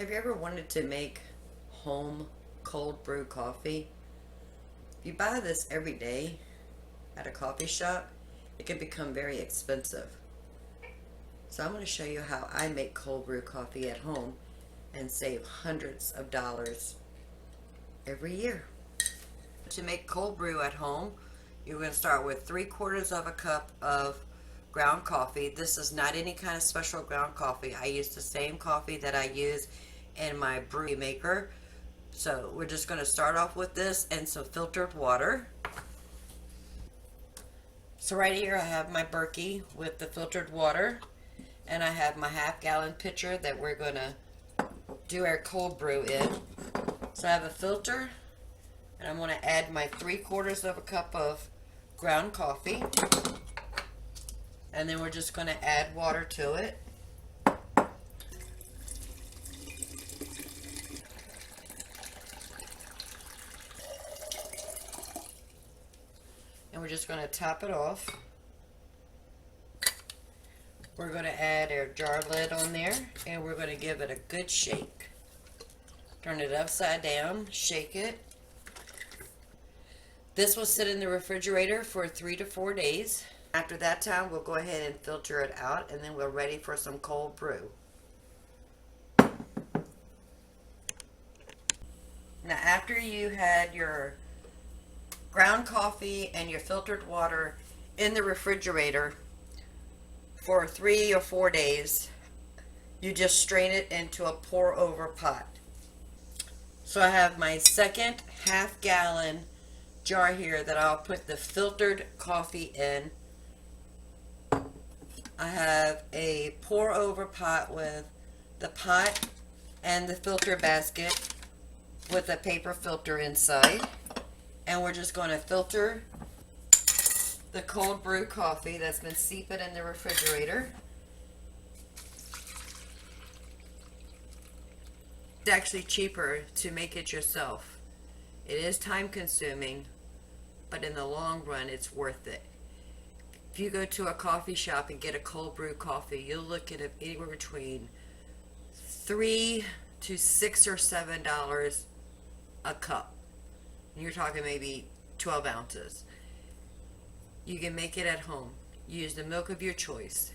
Have you ever wanted to make home cold brew coffee? If you buy this every day at a coffee shop, it can become very expensive. So I'm going to show you how I make cold brew coffee at home and save hundreds of dollars every year. To make cold brew at home, you're going to start with 3/4 of a cup of ground coffee. This is not any kind of special ground coffee. I use the same coffee that I use in my brew maker. So we're just going to start off with this and some filtered water. So right here I have my Berkey with the filtered water, and I have my half-gallon pitcher that we're going to do our cold brew in. So I have a filter, and I'm going to add my 3/4 of a cup of ground coffee, and then we're just going to add water to it. And we're just going to top it off. We're going to add our jar lid on there, and we're going to give it a good shake. Turn it upside down, shake it. This will sit in the refrigerator for 3 to 4 days. After that time, we'll go ahead and filter it out, and then we're ready for some cold brew. Now, after you had your ground coffee and your filtered water in the refrigerator for 3 or 4 days, you just strain it into a pour over pot. So I have my second half-gallon jar here that I'll put the filtered coffee in. I have a pour over pot with the pot and the filter basket with a paper filter inside. And we're just going to filter the cold brew coffee that's been seeping in the refrigerator. It's actually cheaper to make it yourself. It is time consuming, but in the long run it's worth it. If you go to a coffee shop and get a cold brew coffee, you'll look at it anywhere between $3 to $6 or $7 a cup. You're talking maybe 12 ounces. You can make it at home. Use the milk of your choice.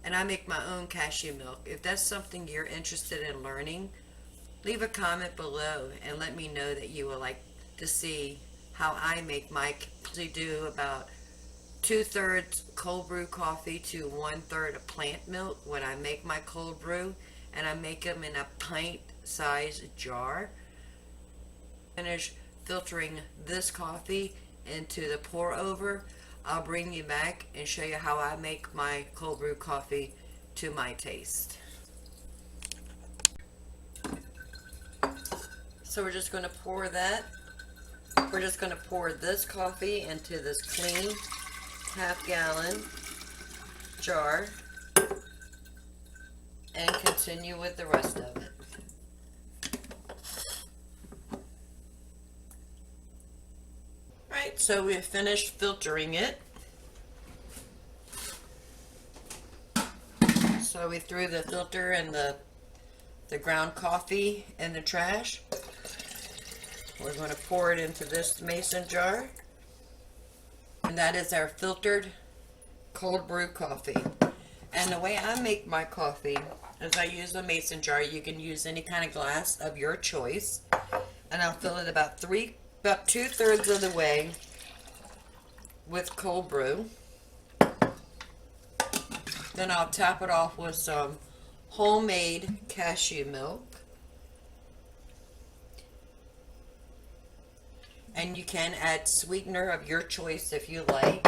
And I make my own cashew milk. If that's something you're interested in learning, leave a comment below and let me know that you would like to see how I make my. I do about 2/3 cold brew coffee to 1/3 of plant milk when I make my cold brew, and I make them in a pint-sized jar. Finish filtering this coffee into the pour over, I'll bring you back and show you how I make my cold brew coffee to my taste. So we're just going to pour that. We're just going to pour this coffee into this clean half-gallon jar and continue with the rest of it. Alright, so we've finished filtering it. So we threw the filter and the ground coffee in the trash. We're going to pour it into this mason jar. And that is our filtered cold brew coffee. And the way I make my coffee is I use a mason jar. You can use any kind of glass of your choice. And I'll fill it about 2/3 of the way with cold brew. Then I'll top it off with some homemade cashew milk. And you can add sweetener of your choice if you like.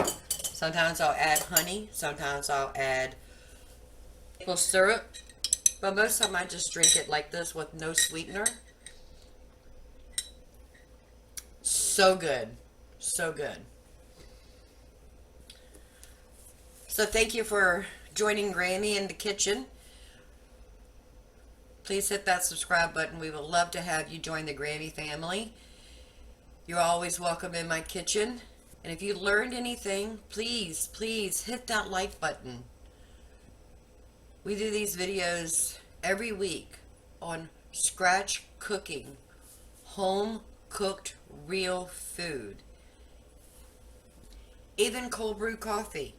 Sometimes I'll add honey, sometimes I'll add maple syrup, but most of the time I just drink it like this with no sweetener. So good. So good. So thank you for joining Granny in the kitchen. Please hit that subscribe button. We would love to have you join the Granny family. You're always welcome in my kitchen. And if you learned anything, please hit that like button. We do these videos every week on scratch cooking, home cooked real food, even cold brew coffee.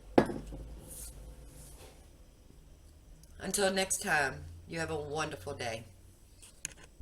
Until next time, you have a wonderful day.